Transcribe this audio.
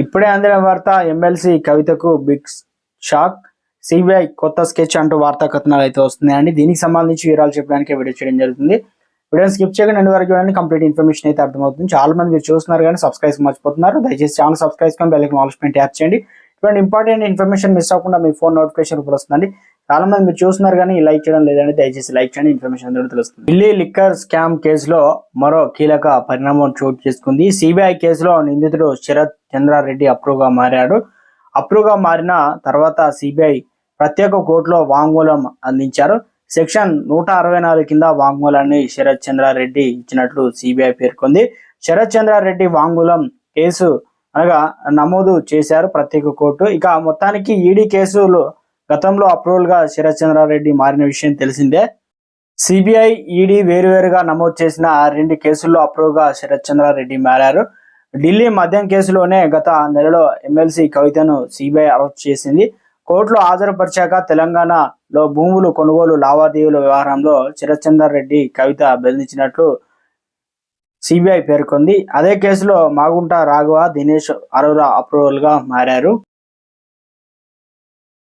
ఇప్పుడే అందిన వార్త ఎమ్మెల్సీ కవితకు బిగ్ షాక్. సిబిఐ కొత్త స్కెచ్ అంటూ వార్తా కథనాలు అయితే వస్తున్నాయండి. దీనికి సంబంధించి వివరాలు చెప్పడానికి వీడియో చేయడం జరుగుతుంది. వీడియోని స్కిప్ చేయకుండా ఎండ్ వరకు చూడండి. కంప్లీట్ ఇన్ఫర్మేషన్ అయితే అర్థమవుతుంది. చాలా మంది మీరు చూస్తున్నారు కానీ సబ్స్క్రైబ్ మర్చిపోతున్నారు. దయచేసి ఛానల్ సబ్స్క్రైబ్ చేసుకొని బెల్ ఐకాన్ ఆల్ ట్యాప్ చేయండి. ఇటువంటి ఇంపార్టెంట్ ఇన్ఫర్మేషన్ మిస్ అవ్వకుండా మీ ఫోన్ నోటిఫికేషన్ రూపంలో వస్తుందండి. చాలా మంది మీరు చూస్తున్నారు కానీ లైక్ చేయడం లేదండి. దయచేసి లైక్ చేయండి. ఇన్ఫర్మేషన్ అందరూ తెలుస్తుంది. ఢిల్లీ లిక్కర్ స్కామ్ కేసులో మరో కీలక పరిణామం చోటు చేసుకుంది. సిబిఐ కేసులో నిందితుడు శరత్ చంద్రారెడ్డి అప్రూవ్ గా మారాడు. అప్రూవ్ గా మారిన తర్వాత సిబిఐ ప్రత్యేక కోర్టులో వాంగ్మూలం అందించారు. సెక్షన్ 164 కింద వాంగ్మూలాన్ని శరత్ చంద్రారెడ్డి ఇచ్చినట్లు సిబిఐ పేర్కొంది. శరత్ చంద్రారెడ్డి వాంగ్మూలం కేసు నమోదు చేశారు ప్రత్యేక కోర్టు. ఇక మొత్తానికి ఈడీ కేసులు గతంలో అప్రూవల్ గా శరత్ చంద్రారెడ్డి మారిన విషయం తెలిసిందే. సిబిఐ, ఈడీ వేరువేరుగా నమోదు చేసిన 2 కేసుల్లో అప్రూవ్ గా శరత్ చంద్రారెడ్డి మారారు. ఢిల్లీ మద్యం కేసులోనే గత నెలలో ఎమ్మెల్సీ కవితను సిబిఐ అరెస్ట్ చేసింది. కోర్టులో హాజరుపరిచాక తెలంగాణలో భూములు కొనుగోలు లావాదేవీల వ్యవహారంలో శరత్ చంద్రారెడ్డి కవిత బెదిరించినట్లు సిబిఐ పేర్కొంది. అదే కేసులో మాగుంట రాఘవ, దినేష్ అరోరా అప్రూవల్ గా మారారు.